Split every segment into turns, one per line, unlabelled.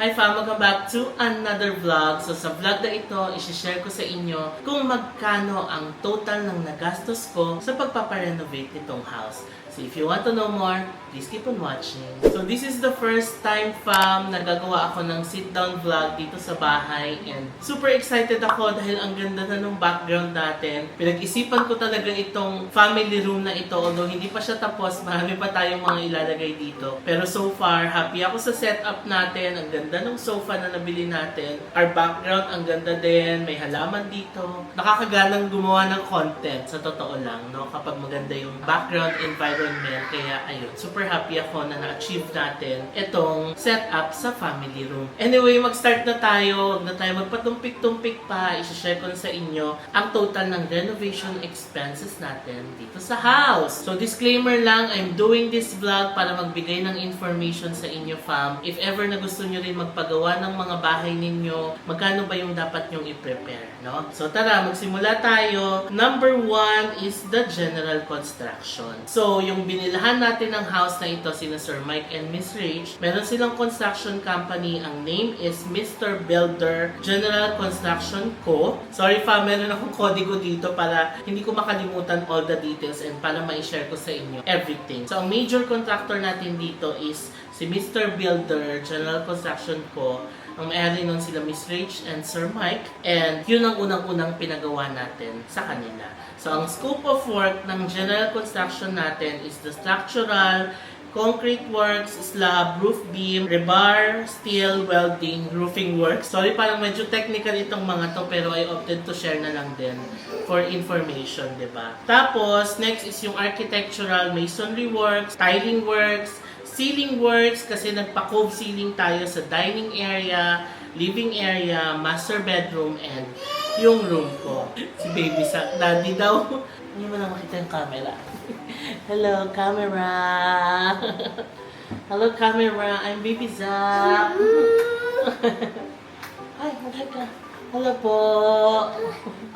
Hi fam! Welcome back to another vlog. So sa vlog na ito, isi-share ko sa inyo kung magkano ang total ng nagastos ko sa pagpaparenovate nitong house. So if you want to know more, please keep on watching. So this is the first time fam na gagawa ako ng sit-down vlog dito sa bahay. And super excited ako dahil ang ganda na ng background natin. Pinag-isipan ko talaga itong family room na ito. Although hindi pa siya tapos, marami pa tayong mga ilalagay dito. Pero so far, happy ako sa setup natin. Ang ganda ng sofa na nabili natin. Our background, ang ganda din. May halaman dito. Nakakaganang gumawa ng content, sa totoo lang, no? Kapag maganda yung background environment. Kaya ayun, super happy ako na na-achieve natin itong setup sa family room. Anyway, mag-start na tayo. Huwag na tayo magpatumpik-tumpik pa. I-share ko na sa inyo ang total ng renovation expenses natin dito sa house. So disclaimer lang, I'm doing this vlog para magbigay ng information sa inyo fam. If ever na gusto nyo rin magpagawa ng mga bahay ninyo, magkano ba yung dapat nyong i-prepare, no? So tara, magsimula tayo. Number 1 is the general construction. So yung binilahan natin ng house na ito, sina Sir Mike and Miss Rach, meron silang construction company. Ang name is Mr. Builder General Construction Co. Sorry fam, meron akong kodigo dito para hindi ko makalimutan all the details and para ma-share ko sa inyo everything. So ang major contractor natin dito is si Mr. Builder General Construction Co. Ang may-ari nun sila Miss Rach and Sir Mike. And yun ang unang-unang pinagawa natin sa kanila. So ang scope of work ng general construction natin is the structural, concrete works, slab, roof beam, rebar, steel, welding, roofing works. Sorry, parang medyo technical itong mga to pero I opted to share na lang din for information, diba? Tapos, next is yung architectural, masonry works, tiling works, ceiling works kasi nagpa-cove ceiling tayo sa dining area, living area, master bedroom, and yung room ko. Si Baby Sak, daddy daw. Hindi mo na makita yung camera. Hello, camera! Hello, camera! I'm Baby Sak! Hi, mag-hi ka! Hello po!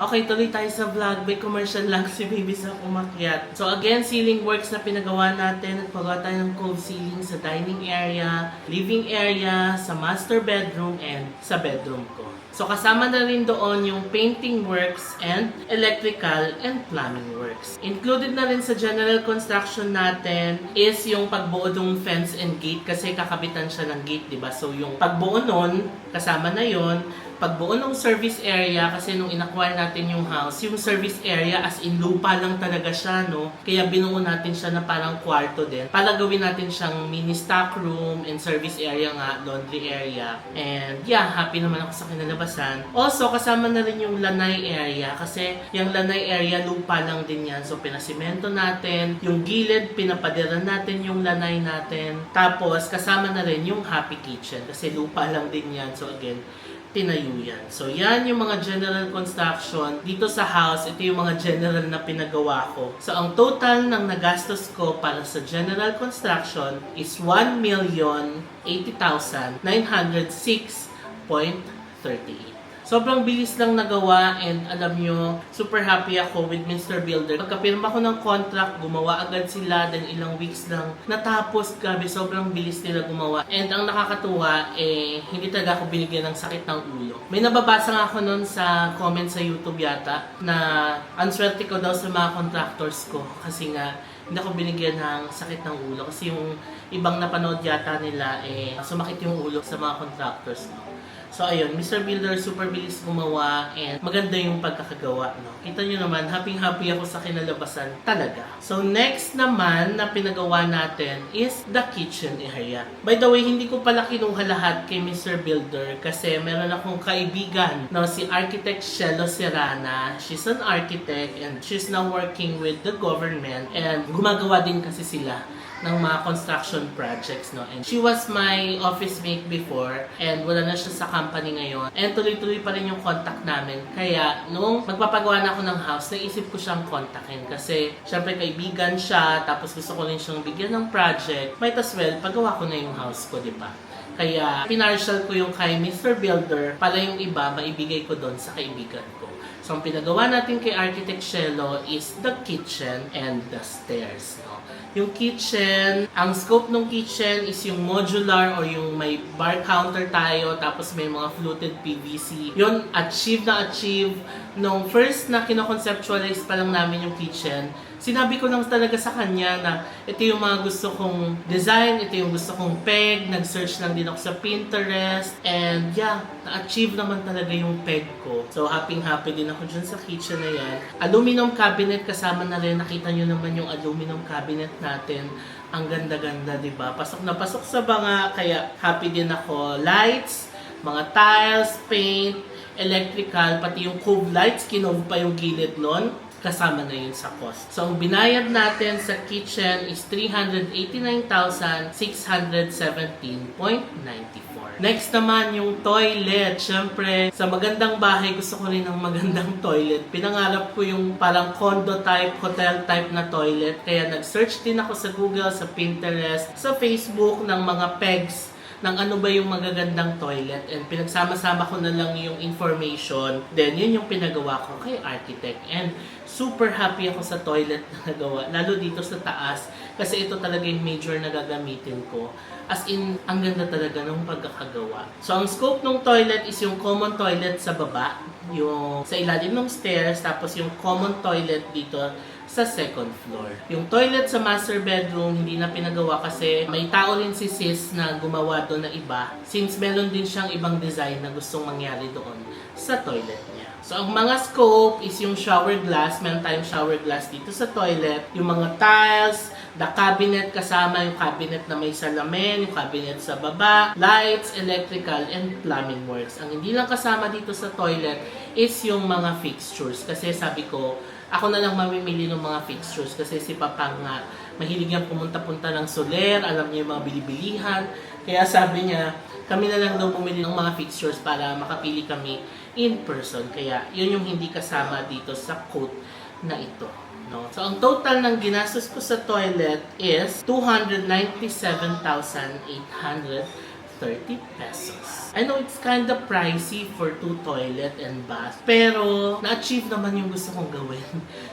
Okay, tuloy tayo sa vlog. May commercial lang si Baby sa umakyat. So again, ceiling works na pinagawa natin. Nagpagawa tayo ng cove ceiling sa dining area, living area, sa master bedroom, and sa bedroom ko. So kasama na rin doon yung painting works and electrical and plumbing works. Included na rin sa general construction natin is yung pagbuo ng fence and gate kasi kakabitan siya ng gate, diba? So yung pagbuo nun, kasama na yon. Pagbuo ng service area, kasi nung in-acquire natin yung house, yung service area as in lupa lang talaga siya, no? Kaya binuo natin siya na parang kwarto din. Para gawin natin siyang mini stock room and service area nga, laundry area. And yeah, happy naman ako sa kinalabasan. Also, kasama na rin yung lanay area kasi yung lanay area, lupa lang din yan. So, pinasimento natin. Yung gilid, pinapadira natin yung lanay natin. Tapos, kasama na rin yung happy kitchen kasi lupa lang din yan. So, again, tinayo yan. So, yan yung mga general construction. Dito sa house, ito yung mga general na pinagawa ko. So, ang total ng nagastos ko para sa general construction is 1,080,906.38. Sobrang bilis lang nagawa and alam nyo, super happy ako with Mr. Builder. Pagkapirma ko ng contract, gumawa agad sila, then ilang weeks lang natapos. Grabe, sobrang bilis nila gumawa. And ang nakakatuwa, hindi talaga ako binigyan ng sakit ng ulo. May nababasa nga ako nun sa comment sa YouTube yata na answerte ko daw sa mga contractors ko kasi nga hindi ako binigyan ng sakit ng ulo kasi yung ibang napanood yata nila sumakit yung ulo sa mga contractors ko. So ayun, Mr. Builder, super bilis gumawa and maganda yung pagkakagawa, no? Kita nyo naman, happy-happy ako sa kinalabasan talaga. So next naman na pinagawa natin is the kitchen area. By the way, hindi ko pala kinuha lahat kay Mr. Builder kasi meron akong kaibigan, no, si Architect Shelo Serrana. She's an architect and she's now working with the government and gumagawa din kasi sila ng mga construction projects, no? And she was my office mate before and wala na siya sa company ngayon. And tuloy-tuloy pa rin yung contact namin. Kaya, nung magpapagawa na ako ng house, naisip ko siyang kontakin kasi syempre kaibigan siya, tapos gusto ko rin siyang bigyan ng project. Might as well, pagawa ko na yung house ko, di ba? Kaya, pinartial ko yung kay Mr. Builder para yung iba, maibigay ko doon sa kaibigan ko. So, ang pinagawa natin kay Architect Shelo is the kitchen and the stairs. No? Yung kitchen, ang scope ng kitchen is yung modular or yung may bar counter tayo, tapos may mga fluted PVC. Yun, achieve nung first na kino-conceptualize pa lang namin yung kitchen. Sinabi ko lang talaga sa kanya na ito yung mga gusto kong design, ito yung gusto kong peg, nag-search lang din ako sa Pinterest, and yeah, na-achieve naman talaga yung peg ko. So, happy din ako dyan sa kitchen na yan. Aluminum cabinet kasama na rin, nakita nyo naman yung aluminum cabinet natin. Ang ganda-ganda, diba? Pasok na pasok sa banga, kaya happy din ako. Lights, mga tiles, paint, electrical, pati yung cove lights, kinove pa yung gilid nun. Kasama na yun sa cost. So, ang binayad natin sa kitchen is 389,617.94. Next naman, yung toilet. Siyempre, sa magandang bahay, gusto ko rin ng magandang toilet. Pinangarap ko yung parang condo type, hotel type na toilet. Kaya nag-search din ako sa Google, sa Pinterest, sa Facebook ng mga pegs ng ano ba yung magagandang toilet, and pinagsama-sama ko na lang yung information. Then, yun yung pinagawa ko kay Architect. And super happy ako sa toilet na nagawa, lalo dito sa taas, kasi ito talaga yung major na gagamitin ko. As in, ang ganda talaga ng pagkakagawa. So, ang scope ng toilet is yung common toilet sa baba, yung sa ilalim ng stairs, tapos yung common toilet dito sa second floor. Yung toilet sa master bedroom, hindi na pinagawa kasi may tao rin si sis na gumawa doon na iba, since meron din siyang ibang design na gustong mangyari doon sa toilet niya. So, ang mga scope is yung shower glass. Meron tayong shower glass dito sa toilet. Yung mga tiles, the cabinet kasama, yung cabinet na may salamin, yung cabinet sa baba, lights, electrical, and plumbing works. Ang hindi lang kasama dito sa toilet is yung mga fixtures. Kasi sabi ko, ako na lang mamimili ng mga fixtures kasi si Papa nga, mahilig niyang pumunta-punta ng Soler, alam niya yung mga bilibilihan. Kaya sabi niya, kami na lang daw pumili ng mga fixtures para makapili kami in person. Kaya yun yung hindi kasama dito sa quote na ito. No? So, ang total ng ginastos ko sa toilet is 297,830 pesos. I know it's kind of pricey for 2 toilet and bath, pero na-achieve naman yung gusto kong gawin.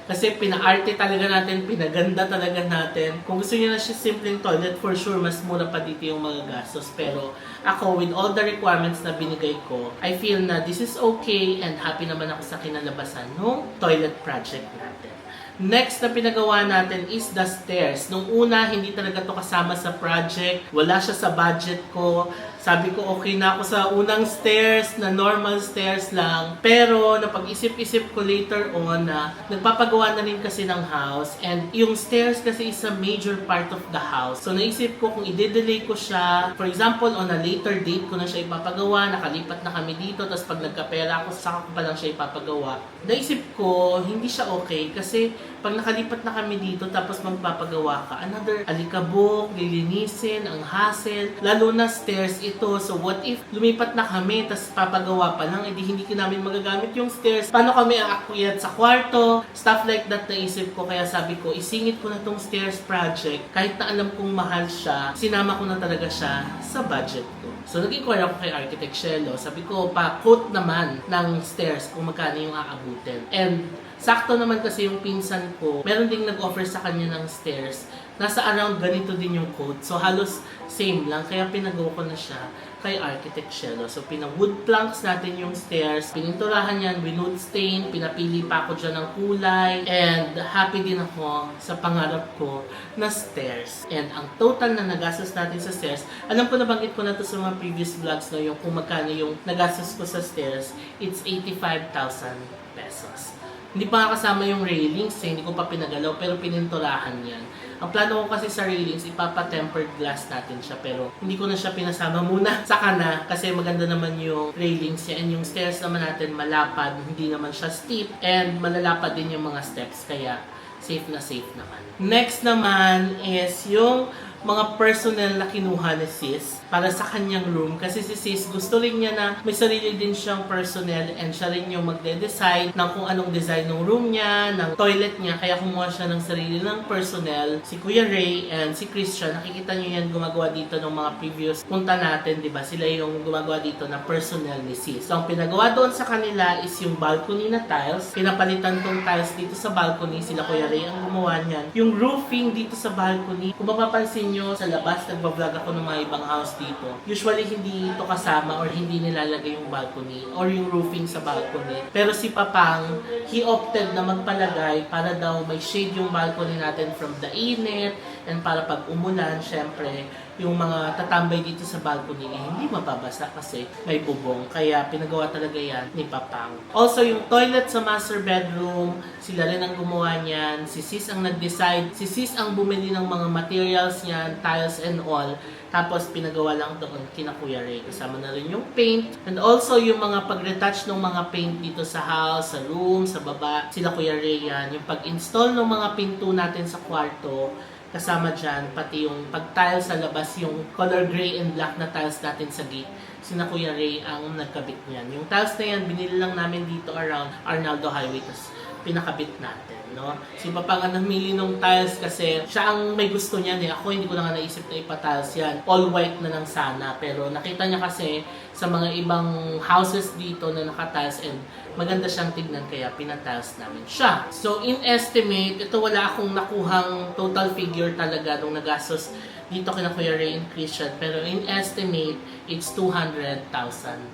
Kasi pina-arte talaga natin, pinaganda talaga natin. Kung gusto niyo na siya simpleng toilet, for sure, mas mura pa dito yung mga gastos. Pero ako, with all the requirements na binigay ko, I feel na this is okay and happy naman ako sa kinalabasan ng toilet project natin. Next na pinagawa natin is the stairs. Nung una, hindi talaga to kasama sa project. Wala siya sa budget ko. Sabi ko, okay na ako sa unang stairs, na normal stairs lang. Pero, napag-isip-isip ko later on na nagpapagawa na rin kasi ng house. And yung stairs kasi is a major part of the house. So, naisip ko kung i-delay ko siya. For example, on a later date ko na siya ipapagawa. Nakalipat na kami dito. Tapos pag nagkapera ako, saka ko pa lang siya ipapagawa. Naisip ko, hindi siya okay. Kasi pag nakalipat na kami dito, tapos magpapagawa ka, another alikabok, lilinisin, ang hassle. Lalo na stairs ito. So, what if lumipat na kami, tapos papagawa pa lang, edi hindi ko namin magagamit yung stairs. Paano kami aakyat sa kwarto? Stuff like that naisip ko. Kaya sabi ko, isingit ko na tong stairs project. Kahit na alam kong mahal siya, sinama ko na talaga siya sa budget ko. So, nag-inquire ako kay Architect Shelo. Sabi ko, pa-quote naman ng stairs kung magkano yung aabutin. And sakto naman kasi yung pinsan ko, meron ding nag-offer sa kanya ng stairs. Nasa around ganito din yung quote. So, halos same lang. Kaya pinagawa ko na siya kay Architect Shelo. So, pina-wood planks natin yung stairs. Pininturahan yan, winood stain. Pinapili pa ako dyan ng kulay. And happy din ako sa pangarap ko na stairs. And ang total na nagastos natin sa stairs, alam ko nabanggit ko na to sa mga previous vlogs na yung kung magkano yung nagastos ko sa stairs, it's 85,000 pesos. Hindi pa kasama yung railings, hindi ko pa pinagalaw, pero pininturahan yan. Ang plano ko kasi sa railings, ipapa-tempered glass natin siya, pero hindi ko na siya pinasama muna sa kana kasi maganda naman yung railings niya, and yung stairs naman natin malapad, hindi naman siya steep, and malalapad din yung mga steps, kaya safe na safe naman. Next naman is yung mga personnel na kinuha ni sis. para sa kanyang room. Kasi si sis, gusto rin niya na may sarili din siyang personnel and siya rin yung magde-decide ng kung anong design ng room niya, ng toilet niya. Kaya kumuha siya ng sarili ng personnel. Si Kuya Ray and si Christian, nakikita niyo yan gumagawa dito ng mga previous punta natin, di ba? Sila yung gumagawa dito na personnel ni sis. So, ang pinagawa doon sa kanila is yung balcony na tiles. Pinapalitan tong tiles dito sa balcony. Sila Kuya Ray ang gumawa niyan. Yung roofing dito sa balcony, kung mapapansin nyo sa labas, nagbablog ako ng mga ibang house dito. Usually, hindi ito kasama or hindi nilalagay yung balcony or yung roofing sa balcony. Pero si Papang, he opted na magpalagay para daw may shade yung balcony natin from the init and para pag umulan, syempre, yung mga tatambay dito sa balcony hindi mababasa kasi may bubong. Kaya pinagawa talaga yan ni Papang. Also, yung toilet sa master bedroom, sila rin ang gumawa niyan. Si sis ang nag-decide. Si sis ang bumili ng mga materials niyan, tiles and all. Tapos pinagawa lang doon kina Kuya Ray. Kasama na rin yung paint. And also yung mga pag-retouch ng mga paint dito sa house, sa room, sa baba. Sila Kuya Ray yan. Yung pag-install ng mga pinto natin sa kwarto, kasama dyan, pati yung pag-tile sa labas, yung color gray and black na tiles natin sa gate. Sina Kuya Ray ang nagkabit niyan. Yung tiles na yan, binili lang namin dito around Arnaldo Highway, tapos pinakabit natin, no? Si Papa nga namili ng tiles kasi siya ang may gusto niyan eh. Ako hindi ko na nga naisip na ipa-tiles yan. All white na lang sana. Pero nakita niya kasi sa mga ibang houses dito na naka-tiles and maganda siyang tignan kaya pinatiles namin siya. So in estimate, ito wala akong nakuhang total figure talaga nung nagastos dito kina Kuya Ray and Christian. Pero in estimate, it's 200,000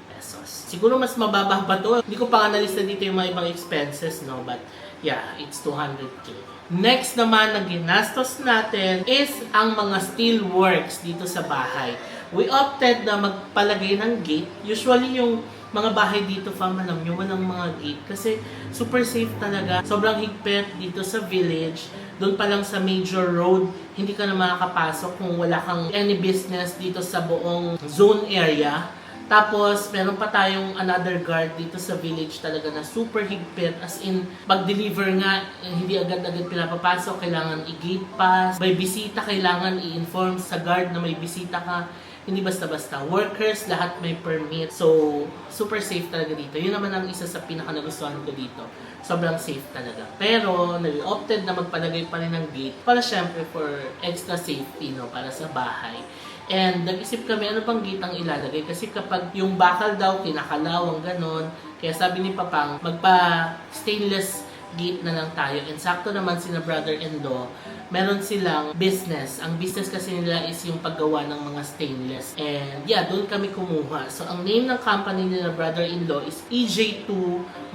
pesos. Siguro mas mababa pa to. Hindi ko pa analista dito yung mga ibang expenses, no? But yeah, it's 200K. Next naman na ginastos natin is ang mga steel works dito sa bahay. We opted na magpalagay ng gate. Usually yung mga bahay dito, fam, alam nyo, walang mga gate. Kasi super safe talaga. Sobrang higpit dito sa village. Doon pa lang sa major road, hindi ka na makakapasok kung wala kang any business dito sa buong zone area. Tapos, meron pa tayong another guard dito sa village talaga na super higpit. As in, pag-deliver nga, hindi agad-agad pinapapasok. Kailangan i-gate pass. May bisita, kailangan i-inform sa guard na may bisita ka. Hindi basta-basta. Workers, lahat may permit. So, super safe talaga dito. Yun naman ang isa sa pinaka-nagustuhan ko dito. Sobrang safe talaga. Pero, nag-opted na magpalagay pa rin ng gate para syempre for extra safety, no, para sa bahay. And nag-isip kami ano pang gate ang ilalagay kasi kapag yung bakal daw kinakalawang ganon, kaya sabi ni Papang magpa-stainless gate na lang tayo. And sakto naman sina brother-in-law, meron silang business. Ang business kasi nila is yung paggawa ng mga stainless. And yeah, doon kami kumuha. So ang name ng company nila brother-in-law is EJ2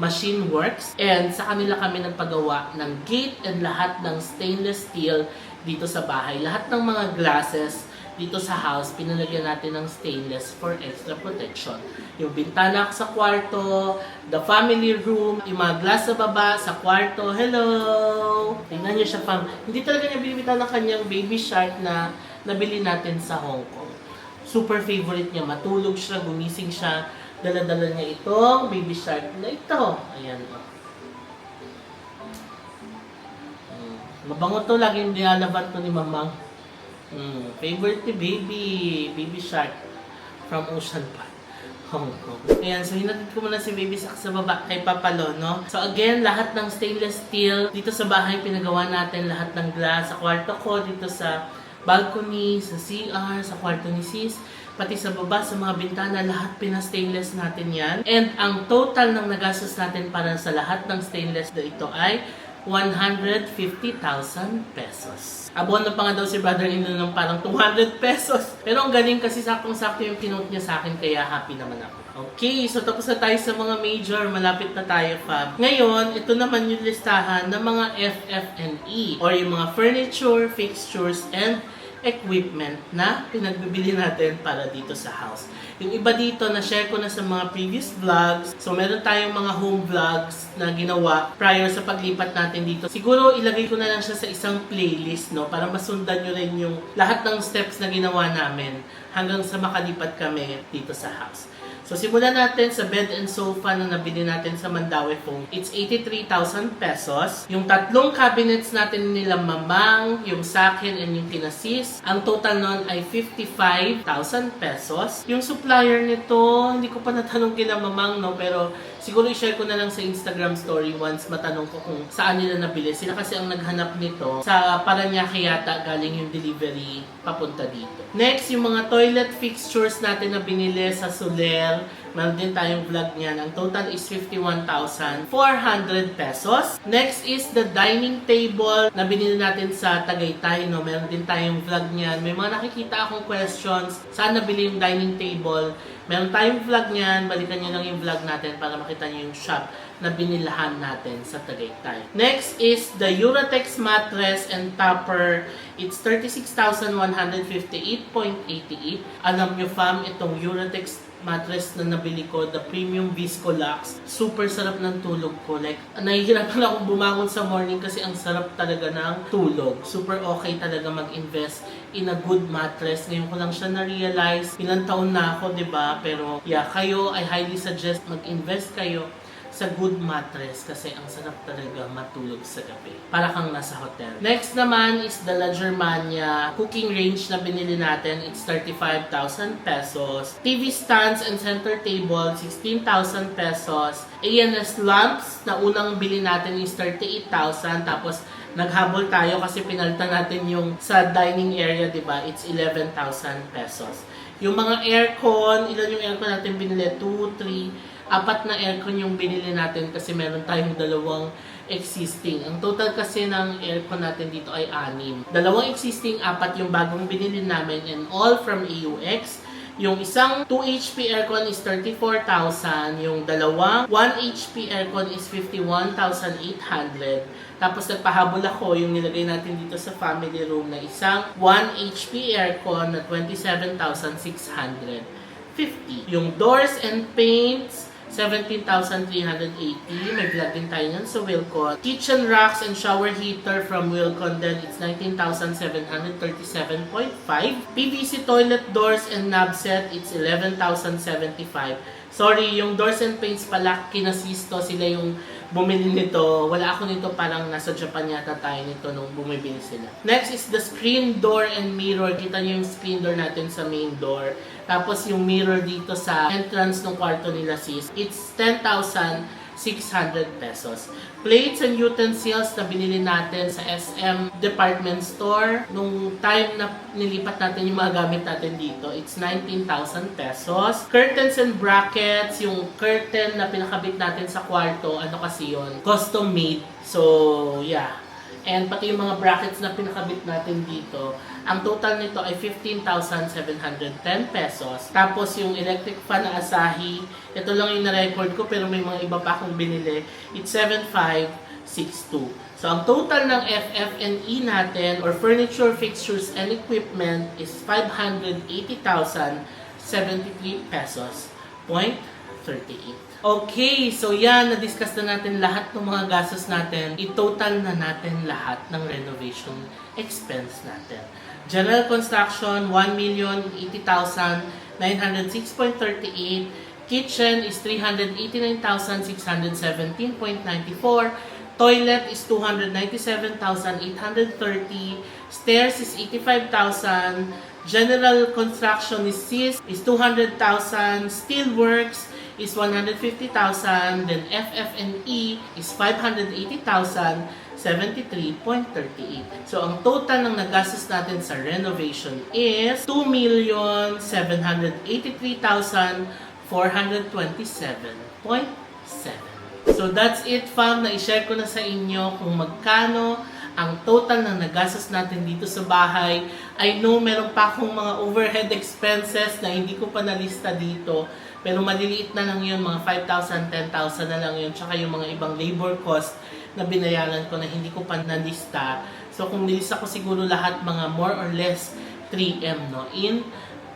Machine Works. And sa kanila kami nagpagawa ng gate and lahat ng stainless steel dito sa bahay. Lahat ng mga glasses dito sa house, pinalagyan natin ng stainless for extra protection. Yung bintana sa kwarto, the family room, yung mga glass sa baba, sa kwarto. Hello! Tingnan niyo siya, fam. Hindi talaga niya binibitan ng kanyang baby shark na nabili natin sa Hong Kong. Super favorite niya. Matulog siya, gumising siya. Dala-dala niya itong baby shark na ito. Ayan. Mabango to, laging nilalaban to ni Mamang. Favorite ni Baby Shark from Ocean Park, Hong Kong. Ayan, so hinatid ko muna si Baby Shark sa baba kay Papalo, no? So again, lahat ng stainless steel dito sa bahay pinagawa natin, lahat ng glass sa kwarto ko, dito sa balcony, sa CR, sa kwarto ni sis, pati sa baba, sa mga bintana, lahat pina-stainless natin yan. And ang total ng nagastos natin para sa lahat ng stainless na ito ay 150,000 pesos. Abono pa nga daw si brother-in-law ng parang 200 pesos. Pero ang galing kasi saktong-sakto yung pinote niya sa akin, kaya happy naman ako. Okay, so tapos na tayo sa mga major. Malapit na tayo, fam. Ngayon, ito naman yung listahan ng mga FF&E or yung mga furniture, fixtures, and equipment na pinagbibili natin para dito sa house. Yung iba dito, na-share ko na sa mga previous vlogs. So, meron tayong mga home vlogs na ginawa prior sa paglipat natin dito. Siguro, ilagay ko na lang siya sa isang playlist, no? Para masundan nyo rin yung lahat ng steps na ginawa namin hanggang sa makalipat kami dito sa house. So simulan natin sa bed and sofa na nabili natin sa Mandawi Foam. It's 83,000 pesos. Yung tatlong cabinets natin nila Mamang, yung sa akin and yung kina Sis, ang total nun ay 55,000 pesos. Yung supplier nito, hindi ko pa natanong kila Mamang, no, pero siguro i-share ko na lang sa Instagram story once matanong ko kung saan nila nabili. Sila kasi ang naghanap nito. Sa Paranaque yata galing yung delivery papunta dito. Next, yung mga toilet fixtures natin na binili sa Soler. Meron din tayong vlog niyan. Ang total is 51,400 pesos. Next is the dining table na binili natin sa Tagaytay. No? Meron din tayong vlog niyan. May mga nakikita akong questions. Saan nabili yung dining table? Meron tayong vlog niyan. Balikan niyo lang yung vlog natin para makita niyo yung shop na binilahan natin sa Tagaytay. Next is the Uratex mattress and topper. It's 36,158.88. Alam nyo fam, itong Uratex mattress na nabili ko, the premium Visco Lux, super sarap ng tulog ko. Like, nahihirapan akong bumangon sa morning kasi ang sarap talaga ng tulog. Super okay talaga mag-invest in a good mattress. Ngayon ko lang siya na-realize. Ilang taon na ako, 'di ba? Pero yeah, kayo, I highly suggest mag-invest kayo sa good mattress kasi ang sarap talaga matulog sa gabi. Para kang nasa hotel. Next naman is the La Germania cooking range na binili natin. It's 35,000 pesos. TV stands and center table, 16,000 pesos. ANS lamps na unang bili natin is 38,000. Tapos naghabol tayo kasi pinalitan natin yung sa dining area, di ba? It's 11,000 pesos. Yung mga aircon, ilan yung aircon natin binili? 2, 3, 4 na aircon yung binili natin kasi meron tayong dalawang existing. Ang total kasi ng aircon natin dito ay 6. Dalawang existing, 4 yung bagong binili namin and all from AUX. Yung isang 2 HP aircon is 34,000. Yung dalawang 1 HP aircon is 51,800. Tapos nagpahabol ako yung nilagay natin dito sa family room na isang 1 HP aircon na 27,650. Yung doors and paints, 17,380. May vlog din tayo yan sa Wilcon. Kitchen racks and shower heater from Wilcon din. It's 19,737.5. PVC toilet doors and knob set. It's 11,075. Sorry, yung doors and paints pala, kinasisto sila yung bumili nito. Wala ako nito, parang nasa Japan yata tayo nito nung bumibili sila. Next is the screen door and mirror. Kita niyo yung screen door natin sa main door. Tapos yung mirror dito sa entrance ng kwarto nila sis, it's 10,600 pesos. Plates and utensils na binili natin sa SM Department Store. Nung time na nilipat natin yung mga gamit natin dito, it's 19,000 pesos. Curtains and brackets, yung curtain na pinakabit natin sa kwarto, ano kasi yun? Custom made. So, yeah. And pati yung mga brackets na pinakabit natin dito, ang total nito ay 15,710 pesos. Tapos yung electric fan na Asahi, ito lang yung na-record ko pero may mga iba pa akong binili. It's 7,562. So ang total ng FF&E natin or furniture, fixtures, and equipment is 580,073 pesos. 0.38. Okay, so yan, na-discuss na natin lahat ng mga gastos natin. I-total na natin lahat ng renovation expense natin. General construction, 1,080,906.38. Kitchen is 389,617.94. Toilet is 297,830. Stairs is 85,000. General construction is 200,000. Steelworks is 150,000. Then FF&E is 580,073.38. So ang total ng nagastos natin sa renovation is 2,783,427.7. So that's it fam, na-share ko na sa inyo kung magkano ang total ng nagastos natin dito sa bahay. I know meron pa akong mga overhead expenses na hindi ko pa nalista dito. Pero maliliit na lang yun, mga 5,000, 10,000 na lang yun. Tsaka yung mga ibang labor cost na binayaran ko na hindi ko pa nalista. So kung nilista ko siguro lahat mga more or less 3M no, in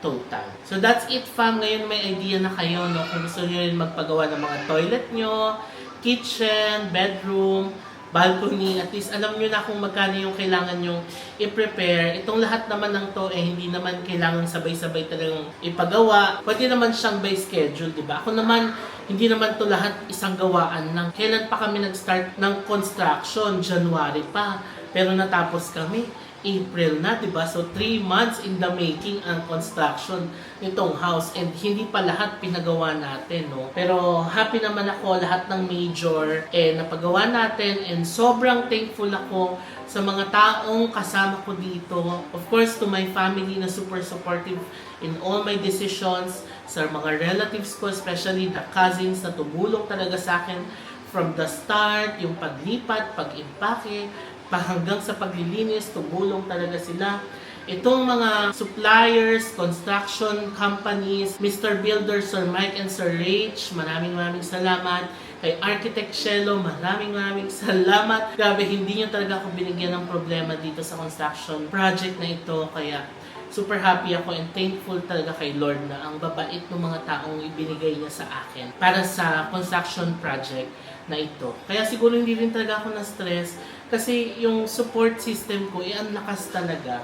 total. So that's it fam. Ngayon may idea na kayo no, kung gusto nyo rin magpagawa ng mga toilet nyo, kitchen, bedroom, balcony. At least alam nyo na kung magkano yung kailangan yung i-prepare. Itong lahat naman ng to, hindi naman kailangan sabay-sabay talagang ipagawa. Pwede naman siyang by schedule, di ba? Ako naman, hindi naman to lahat isang gawaan lang. Kailan pa kami nag-start ng construction? January pa. Pero natapos kami April na, 'di ba? So 3 months in the making ang construction nitong house, and hindi pa lahat pinagawa natin, no? Pero happy naman ako, lahat ng major napagawa natin, and sobrang thankful ako sa mga taong kasama ko dito. Of course, to my family na super supportive in all my decisions, sa mga relatives ko, especially the cousins na tumulong talaga sa akin from the start, yung paglipat, pag-impake, hanggang sa paglilinis, tumulong talaga sila. Itong mga suppliers, construction companies, Mr. Builder, Sir Mike and Sir Rach, maraming salamat. Kay Architect Shelo, maraming salamat. Grabe, hindi niyo talaga ako binigyan ng problema dito sa construction project na ito. Kaya super happy ako and thankful talaga kay Lord na ang babait ng mga taong ibinigay niya sa akin para sa construction project na ito. Kaya siguro hindi rin talaga ako na-stress kasi yung support system ko, ang lakas talaga.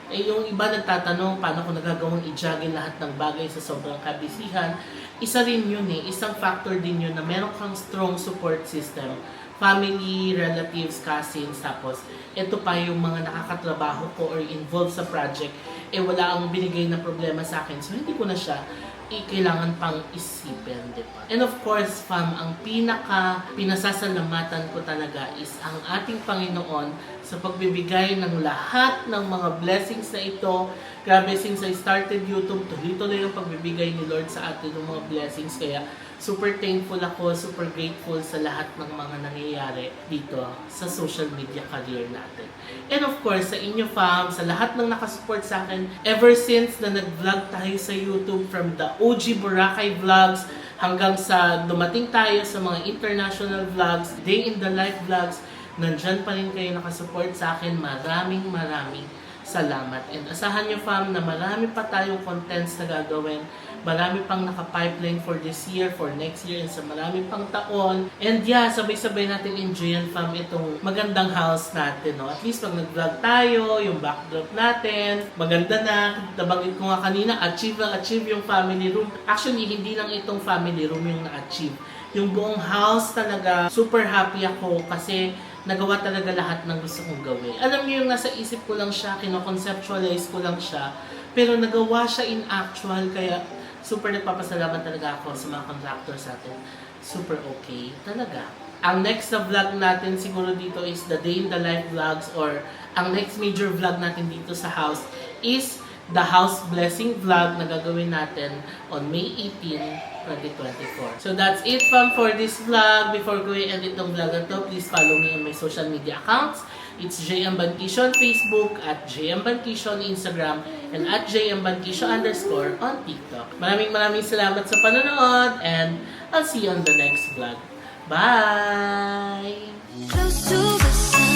Yung iba nagtatanong paano ko nagagawang i-juggle lahat ng bagay sa sobrang kabisihan. Isa rin yun isang factor din yun na meron kang strong support system. Family, relatives, cousins, tapos ito pa yung mga nakakatrabaho ko or involved sa project, wala ang binigay na problema sa akin. So hindi ko na siya kailangan pang isipin, di ba? And of course, fam, ang pinasasalamatan ko talaga is ang ating Panginoon sa pagbibigay ng lahat ng mga blessings na ito. Grabe, since I started YouTube, tuloy-tuloy yung pagbibigay ni Lord sa atin ng mga blessings. Kaya super thankful ako, super grateful sa lahat ng mga nangyayari dito sa social media career natin. And of course, sa inyo fam, sa lahat ng nakasupport sa akin, ever since na nag-vlog tayo sa YouTube, from the OG Boracay Vlogs hanggang sa dumating tayo sa mga international vlogs, day in the life vlogs, nandyan pa rin kayo nakasupport sa akin. Maraming salamat. And asahan nyo fam na marami pa tayong contents na gagawin. Marami pang naka-pipeline for this year, for next year, and sa marami pang taon. And yeah, sabay-sabay natin enjoyan fam itong magandang house natin, no? At least pag nag-vlog tayo, yung backdrop natin, maganda na. Nabanggit ko nga kanina, achieve yung family room. Actually, hindi lang itong family room yung na-achieve. Yung buong house talaga, super happy ako kasi nagawa talaga lahat ng gusto kong gawin. Alam niyo yung nasa isip ko lang siya, kino-conceptualize ko lang siya, pero nagawa siya in actual, kaya super nagpapasalamat talaga ako sa mga contractors natin. Super okay talaga. Ang next na vlog natin siguro dito is the day in the life vlogs, or ang next major vlog natin dito sa house is the house blessing vlog na gagawin natin on May 18, 2024. So that's it fam for this vlog. Before ko i-edit itong vlog na to, please follow me on my social media accounts. It's JM Banquisio on Facebook, at JM Banquisio on Instagram, and at JM Banquisio _ on TikTok. Maraming salamat sa panonood, and I'll see you on the next vlog. Bye!
Close to the sun.